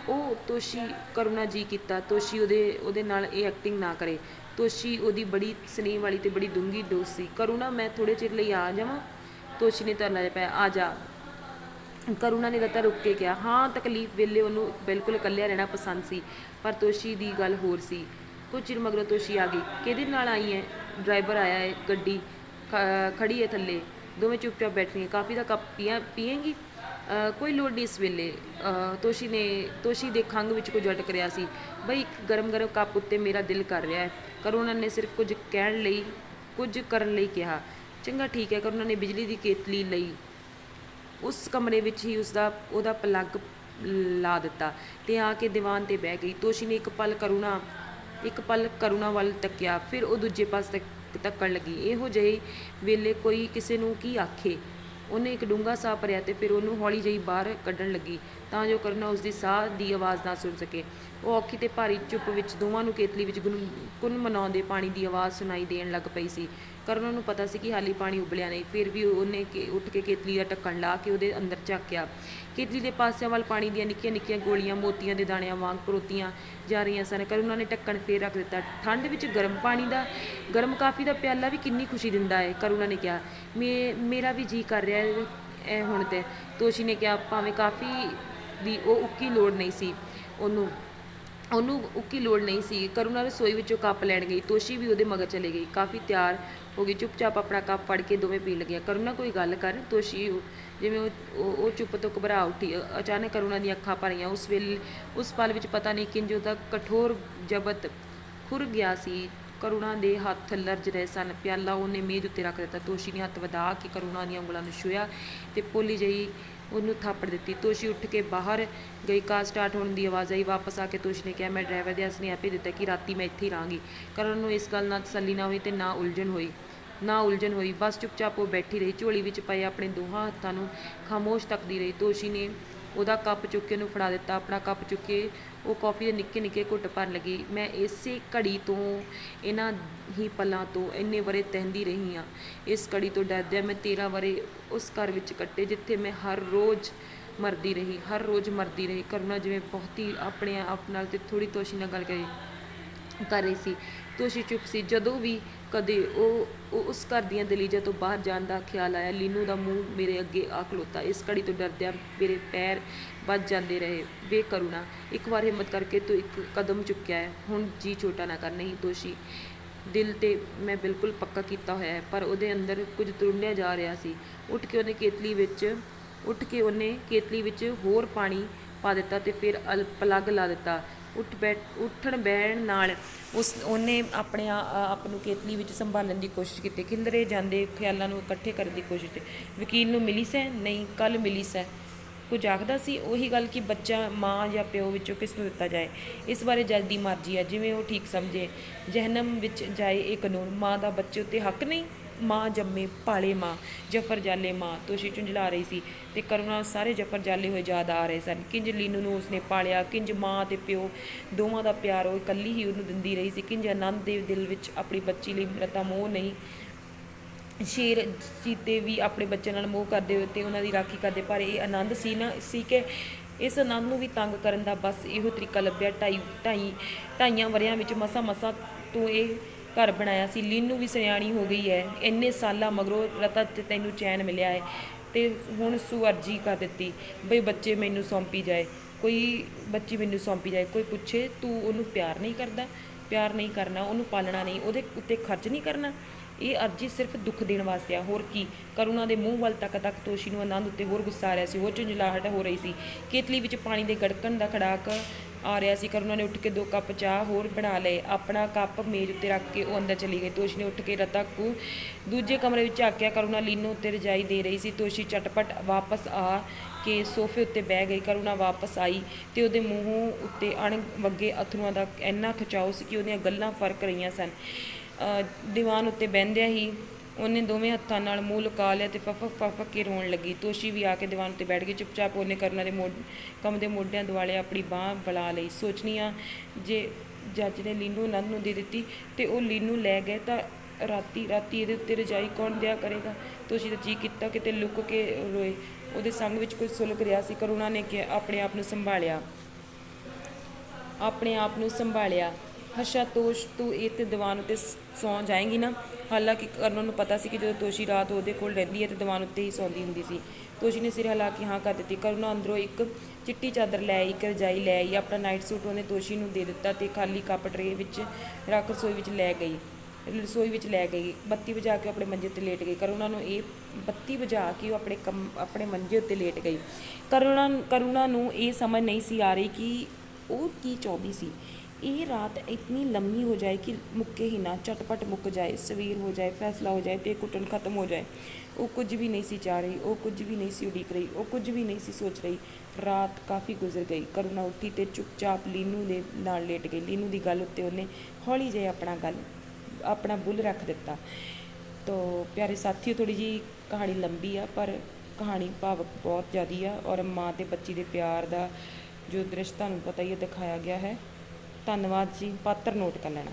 ਉਹ ਤੋਸ਼ੀ, ਕਰੁਣਾ ਜੀ ਕੀਤਾ ਤੋਸ਼ੀ ਉਹਦੇ ਨਾਲ ਇਹ ਐਕਟਿੰਗ ਨਾ ਕਰੇ। ਤੋਸ਼ੀ ਉਹਦੀ ਬੜੀ ਸਨੇਹ ਵਾਲੀ ਤੇ ਬੜੀ ਡੂੰਘੀ ਦੋਸਤ ਸੀ। ਕਰੁਣਾ, ਮੈਂ ਥੋੜ੍ਹੇ ਚਿਰ ਲਈ ਆ ਜਾਵਾਂ? ਤੋਸ਼ੀ ਨੇ ਤਰਲਾ ਜਿਹਾ ਪਾਇਆ। ਆ ਜਾ। ਕਰੁਣਾ ਨੇ ਰਤਾ ਰੁਕ ਕੇ ਕਿਹਾ। ਹਾਂ, ਤਕਲੀਫ ਵੇਲੇ ਉਹਨੂੰ ਬਿਲਕੁਲ ਇਕੱਲਿਆਂ ਰਹਿਣਾ ਪਸੰਦ ਸੀ, ਪਰ ਤੋਸ਼ੀ ਦੀ ਗੱਲ ਹੋਰ ਸੀ। ਕੁਝ ਚਿਰ ਮਗਰੋਂ ਤੋਸ਼ੀ ਆ ਗਈ। ਕਿਹਦੇ ਨਾਲ ਆਈ ਹੈ? ਡਰਾਈਵਰ ਆਇਆ ਹੈ, ਗੱਡੀ ਖੜੀ ਹੈ ਥੱਲੇ। ਦੋਵੇਂ ਚੁੱਪਚਾਪ ਬੈਠੀਆਂ। ਕਾਫੀ ਦਾ ਕੱਪ ਪੀਏਂਗੀ? ਕੋਈ ਲੋੜ ਨਹੀਂ ਇਸ ਵੇਲੇ। ਤੋਸ਼ੀ ਦੇ ਖੰਘ ਵਿੱਚ ਕੁਝ ਅਟਕ ਰਿਹਾ ਸੀ। ਬਈ ਇੱਕ ਗਰਮ ਕੱਪ ਉੱਤੇ ਮੇਰਾ ਦਿਲ ਕਰ ਰਿਹਾ ਹੈ। ਕਰੁਣਾ ਨੇ ਸਿਰਫ ਕੁਝ ਕਰਨ ਲਈ ਕਿਹਾ। ਚੰਗਾ ਠੀਕ ਹੈ। ਕਰੁਣਾ ਨੇ ਬਿਜਲੀ ਦੀ ਕੇਤਲੀ ਲਈ ਉਸ ਕਮਰੇ ਵਿੱਚ ਹੀ ਉਹਦਾ ਪਲੱਗ ਲਾ ਦਿੱਤਾ ਤੇ ਆ ਕੇ ਦੀਵਾਨ ਤੇ ਬਹਿ ਗਈ। ਤੋਸ਼ੀ ਨੇ ਇੱਕ ਪਲ ਕਰੁਣਾ ਵੱਲ ਤੱਕਿਆ, ਫਿਰ ਉਹ ਦੂਜੇ ਪਾਸੇ ਤੱਕਣ ਲੱਗੀ। ਇਹੋ ਜਿਹੇ ਵੇਲੇ ਕੋਈ ਕਿਸੇ ਨੂੰ ਕੀ ਆਖੇ। ਉਹਨੇ ਇੱਕ ਡੂੰਘਾ ਸਾਹ ਭਰਿਆ ਤੇ ਫਿਰ ਉਹਨੂੰ ਹੌਲੀ ਜਿਹੀ ਬਾਹਰ ਕੱਢਣ ਲੱਗੀ ਤਾਂ ਜੋ ਕਰੁਣਾ ਉਸਦੀ ਸਾਹ ਦੀ ਆਵਾਜ਼ ਨਾ ਸੁਣ ਸਕੇ। ਉਹ ਔਖੀ ਤੇ ਭਾਰੀ ਚੁੱਪ ਵਿੱਚ ਦੋਵਾਂ ਨੂੰ ਕੇਤਲੀ ਵਿੱਚ ਗੁਨਗੁਨਾਉਂਦੇ ਪਾਣੀ ਦੀ ਆਵਾਜ਼ ਸੁਣਾਈ ਦੇਣ ਲੱਗ ਪਈ ਸੀ। ਕਰੁਣਾ ਨੂੰ ਪਤਾ ਸੀ ਕਿ ਹਾਲੀ ਪਾਣੀ ਉਬਲਿਆ ਨਹੀਂ, ਫਿਰ ਵੀ ਉਹਨੇ ਉੱਠ ਕੇ ਕੇਤਲੀ ਦਾ ਢੱਕਣ ਲਾ ਕੇ ਉਹਦੇ ਅੰਦਰ ਝਾਕਿਆ। ਕੇਤਲੀ ਦੇ ਪਾਸਿਆਂ ਵੱਲ ਪਾਣੀ ਦੀਆਂ ਨਿੱਕੀਆਂ ਗੋਲੀਆਂ ਮੋਤੀਆਂ ਦੇ ਦਾਣਿਆਂ ਵਾਂਗ ਪਰੋਤੀਆਂ ਜਾ ਰਹੀਆਂ ਸਨ। ਕਰੁਣਾ ਨੇ ਢੱਕਣ ਫੇਰ ਰੱਖ ਦਿੱਤਾ। ਠੰਡ ਵਿੱਚ ਗਰਮ ਕਾਫੀ ਦਾ ਪਿਆਲਾ ਵੀ ਕਿੰਨੀ ਖੁਸ਼ੀ ਦਿੰਦਾ ਹੈ, ਕਰੁਣਾ ਨੇ ਕਿਹਾ। ਮੇਰਾ ਵੀ ਜੀਅ ਕਰ ਰਿਹਾ ਹੈ ਹੁਣ ਤੇ, ਤੋਸ਼ੀ ਨੇ ਕਿਹਾ। ਭਾਵੇਂ ਕਾਫੀ ਦੀ ਉੱਕੀ ਲੋੜ ਨਹੀਂ ਸੀ ਉਹਨੂੰ ਉੱਕੀ ਲੋੜ ਨਹੀਂ ਸੀ। ਕਰੁਣਾ ਰਸੋਈ ਵਿੱਚੋਂ ਕੱਪ ਲੈਣ ਗਈ। ਤੋਸ਼ੀ ਵੀ ਉਹਦੇ ਮਗਰ ਚਲੇ ਗਈ। ਕਾਫੀ ਤਿਆਰ ਹੋ ਗਈ। ਚੁੱਪਚਾਪ ਆਪਣਾ ਕੱਪ ਫੜ ਕੇ ਦੋਵੇਂ ਪੀਣ ਲੱਗੀਆਂ। ਕਰੁਣਾ ਕੋਈ ਗੱਲ ਕਰ। ਤੋਸ਼ੀ ਜਿਵੇਂ ਉਹ ਚੁੱਪ ਤੋਂ ਘਬਰਾ ਉੱਠੀ। ਅਚਾਨਕ ਕਰੁਣਾ ਦੀਆਂ ਅੱਖਾਂ ਭਰੀਆਂ। ਉਸ ਪਲ ਵਿੱਚ ਪਤਾ ਨਹੀਂ ਕਿੰਜ ਉਹਦਾ ਕਠੋਰ ਜ਼ਬਤ ਖੁਰ ਗਿਆ ਸੀ। ਕਰੁਣਾ ਦੇ ਹੱਥ ਲਰਜ਼ ਰਹੇ ਸਨ। ਪਿਆਲਾ ਉਹਨੇ ਮੇਜ਼ ਉੱਤੇ ਰੱਖ ਦਿੱਤਾ। ਤੋਸ਼ੀ ਨੇ ਹੱਥ ਵਧਾ ਕੇ ਕਰੁਣਾ ਦੀਆਂ ਉਂਗਲਾਂ ਨੂੰ ਛੂਹਿਆ ਤੇ ਪੋਲੀ ਜਿਹੀ ਉਹਨੂੰ ਥਾਪੜ ਦਿੱਤੀ। ਤੋਸ਼ੀ ਉੱਠ ਕੇ ਬਾਹਰ ਗਈ। ਕਾਰ ਸਟਾਰਟ ਹੋਣ ਦੀ ਆਵਾਜ਼ ਆਈ। ਵਾਪਸ ਆ ਕੇ ਤੋਸ਼ੀ ਨੇ ਕਿਹਾ, ਮੈਂ ਡਰਾਈਵਰ ਦੇ ਸੁਨੇਹਾ ਭੇਜ ਦਿੱਤਾ ਕਿ ਰਾਤੀ ਮੈਂ ਇੱਥੇ ਹੀ ਰਹਾਂਗੀ। ਕਰੁਣਾ ਨੂੰ ਇਸ ਗੱਲ ਨਾਲ ਤਸੱਲੀ ਨਾ ਹੋਈ ਤੇ ਨਾ ਉਲਝਣ ਹੋਈ। ਬਸ ਚੁੱਪਚਾਪ ਉਹ ਬੈਠੀ ਰਹੀ, ਝੋਲੀ ਵਿੱਚ ਪਏ ਆਪਣੇ ਦੋਹਾਂ ਹੱਥਾਂ ਨੂੰ ਖਾਮੋਸ਼ ਤੱਕਦੀ ਰਹੀ। ਤੋਸ਼ੀ ਨੇ ਉਹਦਾ ਕੱਪ ਚੁੱਕ ਕੇ ਉਹਨੂੰ ਫੜਾ ਦਿੱਤਾ। ਆਪਣਾ ਕੱਪ ਚੁੱਕ ਕੇ ਉਹ ਕੌਫੀ ਦੇ ਨਿੱਕੇ ਘੁੱਟ ਭਰਨ ਲੱਗੀ। ਮੈਂ ਇਸੇ ਘੜੀ ਤੋਂ, ਇਹਨਾਂ ਹੀ ਪਲਾਂ ਤੋਂ ਇੰਨੇ ਵਰ੍ਹੇ ਤਹਿੰਦੀ ਰਹੀ ਹਾਂ। ਇਸ ਘੜੀ ਤੋਂ ਡਰਦਿਆਂ ਮੈਂ 13 ਵਰ੍ਹੇ ਉਸ ਘਰ ਵਿੱਚ ਕੱਟੇ ਜਿੱਥੇ ਮੈਂ ਹਰ ਰੋਜ਼ ਮਰਦੀ ਰਹੀ। ਕਰੁਣਾ ਜਿਵੇਂ ਬਹੁਤੀ ਆਪਣੇ ਆਪ ਨਾਲ ਤੇ ਥੋੜ੍ਹੀ ਤੋਸ਼ੀ ਨਾਲ ਗੱਲ ਕਰ ਰਹੀ ਸੀ। ਤੋਸ਼ੀ ਚੁੱਪ ਸੀ। ਜਦੋਂ ਵੀ ਕਦੇ ਉਹ ਉਸ ਘਰ ਦੀਆਂ ਦਲੀਜਾਂ ਤੋਂ ਬਾਹਰ ਜਾਣ ਦਾ ਖਿਆਲ ਆਇਆ, ਲੀਨੂ ਦਾ ਮੂੰਹ ਮੇਰੇ ਅੱਗੇ ਆ ਖਲੋਤਾ। ਇਸ ਘੜੀ ਤੋਂ ਡਰਦਿਆਂ ਮੇਰੇ ਪੈਰ ਵੱਜ ਜਾਂਦੇ ਰਹੇ। ਵੇ ਕਰੁਣਾ, ਇੱਕ ਵਾਰ ਹਿੰਮਤ ਕਰਕੇ ਤੂੰ ਇੱਕ ਕਦਮ ਚੁੱਕਿਆ ਹੈ, ਹੁਣ ਜੀ ਛੋਟਾ ਨਾ ਕਰ। ਨਹੀਂ ਤੋਸ਼ੀ, ਦਿਲ ਤੇ ਮੈਂ ਬਿਲਕੁਲ ਪੱਕਾ ਕੀਤਾ ਹੋਇਆ ਹੈ, ਪਰ ਉਹਦੇ ਅੰਦਰ ਕੁਝ ਤੁਰੰਡਿਆ ਜਾ ਰਿਹਾ ਸੀ। ਉੱਠ ਕੇ ਉਹਨੇ ਕੇਤਲੀ ਵਿੱਚ ਹੋਰ ਪਾਣੀ ਪਾ ਦਿੱਤਾ ਤੇ ਫਿਰ ਪਲੱਗ ਲਾ ਦਿੱਤਾ। ਉੱਠਣ ਬਹਿਣ ਨਾਲ ਉਹਨੇ ਆਪਣੇ ਆਪ ਨੂੰ ਕੇਤਲੀ ਵਿੱਚ ਸੰਭਾਲਣ ਦੀ ਕੋਸ਼ਿਸ਼ ਕੀਤੀ। ਖਿਲਰੇ ਜਾਂਦੇ ਖਿਆਲਾਂ ਨੂੰ ਇਕੱਠੇ ਕਰਨ ਦੀ ਕੋਸ਼ਿਸ਼ ਤੇ। ਵਕੀਲ ਨੂੰ ਮਿਲੀ ਸੈ? ਨਹੀਂ, ਕੱਲ੍ਹ ਮਿਲੀ ਸੈ। ਕੁਝ ਆਖਦਾ ਸੀ? ਉਹੀ ਗੱਲ ਕਿ ਬੱਚਾ ਮਾਂ ਜਾਂ ਪਿਓ ਵਿੱਚੋਂ ਕਿਸ ਨੂੰ ਦਿੱਤਾ ਜਾਏ, ਇਸ ਬਾਰੇ ਜੱਜ ਦੀ ਮਰਜ਼ੀ ਹੈ, ਜਿਵੇਂ ਉਹ ਠੀਕ ਸਮਝੇ। ਜਹਨਮ ਵਿੱਚ ਜਾਏ ਇਹ ਕਾਨੂੰਨ। ਮਾਂ ਦਾ ਬੱਚੇ ਉੱਤੇ ਹੱਕ ਨਹੀਂ? ਮਾਂ ਜੰਮੇ ਪਾਲੇ ਮਾਂ, ਜਫਰ ਜਾਲੇ ਮਾਂ। ਤੋਸ਼ੀ ਝੁੰਝਲਾ ਰਹੀ ਸੀ ਤੇ ਕਰੁਣਾ ਸਾਰੇ ਜਫਰ ਜਾਲੇ ਹੋਏ ਯਾਦ ਆ ਰਹੇ ਸਨ। ਕਿੰਜ ਲੀਨੂ ਨੂੰ ਉਸਨੇ ਪਾਲਿਆ, ਕਿੰਜ ਮਾਂ ਤੇ ਪਿਓ ਦੋਵਾਂ ਦਾ ਪਿਆਰ ਉਹ ਇਕੱਲੀ ਹੀ ਉਹਨੂੰ ਦਿੰਦੀ ਰਹੀ ਸੀ। ਕਿੰਜ ਆਨੰਦ ਦੇ ਦਿਲ ਵਿੱਚ ਆਪਣੀ ਬੱਚੀ ਲਈ ਰਤਾ ਮੋਹ ਨਹੀਂ। ਸ਼ੇਰ ਚੀਤੇ ਵੀ ਆਪਣੇ ਬੱਚਿਆਂ ਨਾਲ ਮੋਹ ਕਰਦੇ ਹੋਏ ਤੇ ਉਹਨਾਂ ਦੀ ਰਾਖੀ ਕਰਦੇ, ਪਰ ਇਹ ਆਨੰਦ ਸੀ ਕਿ ਇਸ ਆਨੰਦ ਨੂੰ ਵੀ ਤੰਗ ਕਰਨ ਦਾ ਬਸ ਇਹੋ ਤਰੀਕਾ ਲੱਭਿਆ। ਢਾਈਆਂ ਵਰ੍ਹਿਆਂ ਵਿੱਚ ਮਸਾਂ ਤੂੰ ਇਹ ਘਰ ਬਣਾਇਆ ਸੀ। ਲੀਨੂ ਵੀ ਸਿਆਣੀ ਹੋ ਗਈ ਹੈ। ਇੰਨੇ ਸਾਲਾਂ ਮਗਰੋਂ ਰਤਾ ਤੈਨੂੰ ਚੈਨ ਮਿਲਿਆ ਹੈ ਤੇ ਹੁਣ ਸੂ ਅਰਜੀ ਕਰ ਦਿੱਤੀ ਬਈ ਬੱਚੇ ਮੈਨੂੰ ਸੌਂਪੀ ਜਾਏ। ਕੋਈ ਬੱਚੀ ਮੈਨੂੰ ਸੌਂਪੀ ਜਾਏ, ਕੋਈ ਪੁੱਛੇ ਤੂੰ ਉਹਨੂੰ ਪਿਆਰ ਨਹੀਂ ਕਰਦਾ, ਪਿਆਰ ਨਹੀਂ ਕਰਨਾ, ਉਹਨੂੰ ਪਾਲਣਾ ਨਹੀਂ, ਉਹਦੇ ਉੱਤੇ ਖਰਚ ਨਹੀਂ ਕਰਨਾ, ਇਹ ਅਰਜੀ ਸਿਰਫ ਦੁੱਖ ਦੇਣ ਵਾਸਤੇ ਆ, ਹੋਰ ਕੀ। ਕਰੁਣਾ ਦੇ ਮੂੰਹ ਵੱਲ ਤੱਕ ਤੋਸ਼ੀ ਨੂੰ ਆਨੰਦ ਉੱਤੇ ਹੋਰ ਗੁੱਸਾ ਆ ਰਿਹਾ ਸੀ, ਹੋਰ ਝੁੰਝਲਾਹਟ ਹੋ ਰਹੀ ਸੀ। ਕੇਤਲੀ ਵਿੱਚ ਪਾਣੀ ਦੇ ਗੜਕਣ ਦਾ ਖੜਾਕ ਆ ਰਿਹਾ ਸੀ। ਕਰੁਣਾ ਨੇ ਉੱਠ ਕੇ 2 ਕੱਪ ਚਾਹ ਹੋਰ ਬਣਾ ਲਏ। ਆਪਣਾ ਕੱਪ ਮੇਜ਼ ਉੱਤੇ ਰੱਖ ਕੇ ਉਹ ਅੰਦਰ ਚਲੀ ਗਈ। ਤੋਸ਼ੀ ਨੇ ਉੱਠ ਕੇ ਰਤਾ ਨੂੰ ਦੂਜੇ ਕਮਰੇ ਵਿੱਚ ਝਾਕਿਆ। ਕਰੁਣਾ ਲੀਨੋ ਉੱਤੇ ਰਜਾਈ ਦੇ ਰਹੀ ਸੀ। ਤੋਸ਼ੀ ਝਟਪਟ ਵਾਪਸ ਆ ਕੇ ਸੋਫੇ ਉੱਤੇ ਬਹਿ ਗਈ। ਕਰੁਣਾ ਵਾਪਸ ਆਈ ਤੇ ਉਹਦੇ ਮੂੰਹ ਉੱਤੇ ਅਣਵੱਗੇ ਅਥਰੂਆਂ ਦਾ ਇੰਨਾ ਖਿਚਾਓ ਸੀ ਕਿ ਉਹਦੀਆਂ ਗੱਲਾਂ ਫਰਕ ਰਹੀਆਂ ਸਨ। ਦੀਵਾਨ ਉੱਤੇ ਬਹਿੰਦਿਆਂ ਹੀ ਉਹਨੇ ਦੋਵੇਂ ਹੱਥਾਂ ਨਾਲ ਮੂੰਹ ਲੁਕਾ ਲਿਆ ਤੇ ਫਫਕ ਕੇ ਰੋਣ ਲੱਗੀ। ਤੋਸ਼ੀ ਵੀ ਆ ਕੇ ਦੀਵਾਨ ਉੱਤੇ ਬੈਠ ਗਈ। ਚੁੱਪਚਾਪ ਉਹਨੇ ਕਰੁਣਾ ਦੇ ਕੰਮ ਦੇ ਮੋਢਿਆਂ ਦੁਆਲੇ ਆਪਣੀ ਬਾਂਹ ਬੁਲਾ ਲਈ। ਸੋਚਣੀਆਂ ਜੇ ਜੱਜ ਨੇ ਲੀਨੂ ਨੰਦ ਨੂੰ ਦੇ ਦਿੱਤੀ ਤੇ ਉਹ ਲੀਨੂ ਲੈ ਗਏ ਤਾਂ ਰਾਤੀ ਇਹਦੇ ਉੱਤੇ ਰਜਾਈ ਕੌਣ ਦਿਆ ਕਰੇਗਾ। ਤੋਸ਼ੀ ਦਾ ਜੀਅ ਕੀਤਾ ਕਿਤੇ ਲੁੱਕ ਕੇ ਰੋਏ। ਉਹਦੇ ਸੰਗ ਵਿੱਚ ਕੁਝ ਸੁਲਗ ਰਿਹਾ ਸੀ। ਕਰੁਣਾ ਨੇ ਆਪਣੇ ਆਪ ਨੂੰ ਸੰਭਾਲਿਆ। ਹਸ਼ਾ ਤੋਸ਼, ਤੂੰ ਇਹ ਤੇ ਦੀਵਾਨ ਉੱਤੇ ਸੌਂ ਜਾਏਂਗੀ ਨਾ। ਹਾਲਾਂਕਿ ਕਰੁਣਾ ਨੂੰ ਪਤਾ ਸੀ ਕਿ ਜਦੋਂ ਤੋਸ਼ੀ ਰਾਤ ਉਹਦੇ ਕੋਲ ਰਹਿੰਦੀ ਹੈ ਤੇ ਦੀਵਾਨ ਉੱਤੇ ਹੀ ਸੌਂਦੀ ਹੁੰਦੀ ਸੀ। ਤੋਸ਼ੀ ਨੇ ਸਿਰ ਹਿਲਾ ਕੇ ਹਾਂ ਕਰ ਦਿੱਤੀ। ਕਰੁਣਾ ਅੰਦਰੋਂ ਇੱਕ ਚਿੱਟੀ ਚਾਦਰ ਲੈ ਆਈ, ਇੱਕ ਰਜਾਈ ਲੈ ਆਈ। ਆਪਣਾ ਨਾਈਟ ਸੂਟ ਉਹਨੇ ਤੋਸ਼ੀ ਨੂੰ ਦੇ ਦਿੱਤਾ ਤੇ ਖਾਲੀ ਕੱਪ ਟਰੇ ਵਿੱਚ ਰੱਖ ਰਸੋਈ ਵਿੱਚ ਲੈ ਗਈ। ਬੱਤੀ ਬੁਝਾ ਕੇ ਆਪਣੇ ਮੰਜੇ ਉੱਤੇ ਲੇਟ ਗਈ। ਕਰੁਣਾ ਨੂੰ ਇਹ ਬੱਤੀ ਬੁਝਾ ਕੇ ਉਹ ਆਪਣੇ ਮੰਜੇ ਉੱਤੇ ਲੇਟ ਗਈ। ਕਰੁਣਾ ਨੂੰ ਇਹ ਸਮਝ ਨਹੀਂ ਸੀ ਆ ਰਹੀ ਕਿ ਉਹ ਕੀ ਚਾਹੁੰਦੀ ਸੀ। ਇਹ ਰਾਤ ਇਤਨੀ ਲੰਮੀ ਹੋ ਜਾਏ ਕਿ ਮੁੱਕੇ ਹੀ ਨਾ, ਝਟਪਟ ਮੁੱਕ ਜਾਏ, ਸਵੇਰ ਹੋ ਜਾਏ, ਫੈਸਲਾ ਹੋ ਜਾਏ ਤੇ ਕੁੱਟਣ ਖਤਮ ਹੋ ਜਾਏ। ਉਹ ਕੁਝ ਵੀ ਨਹੀਂ ਸੀ ਚਾਹ ਰਹੀ, ਉਹ ਕੁਝ ਵੀ ਨਹੀਂ ਸੀ ਉਡੀਕ ਰਹੀ, ਉਹ ਕੁਝ ਵੀ ਨਹੀਂ ਸੀ ਸੋਚ ਰਹੀ। ਰਾਤ ਕਾਫੀ ਗੁਜ਼ਰ ਗਈ। ਕਰੁਣਾ ਉੱਠੀ ਤੇ ਚੁੱਪਚਾਪ ਲੀਨੂ ਦੇ ਨਾਲ ਲੇਟ ਗਈ। ਲੀਨੂ ਦੀ ਗੱਲ ਉੱਤੇ ਉਹਨੇ ਹੌਲੀ ਜਿਹੇ ਆਪਣਾ ਬੁੱਲ ਰੱਖ ਦਿੱਤਾ। ਤੋ ਪਿਆਰੇ ਸਾਥੀਓ, ਥੋੜ੍ਹੀ ਜਿਹੀ ਕਹਾਣੀ ਲੰਬੀ ਆ ਪਰ ਕਹਾਣੀ ਭਾਵਕ ਬਹੁਤ ਜ਼ਿਆਦਾ ਆ ਔਰ ਮਾਂ ਅਤੇ ਬੱਚੀ ਦੇ ਪਿਆਰ ਦਾ ਜੋ ਦ੍ਰਿਸ਼ ਤੁਹਾਨੂੰ ਪਤਾ ਹੀ ਹੈ ਦਿਖਾਇਆ ਗਿਆ ਹੈ। ਧੰਨਵਾਦ ਜੀ। ਪਾਤਰ ਨੋਟ ਕਰ ਲੈਣਾ।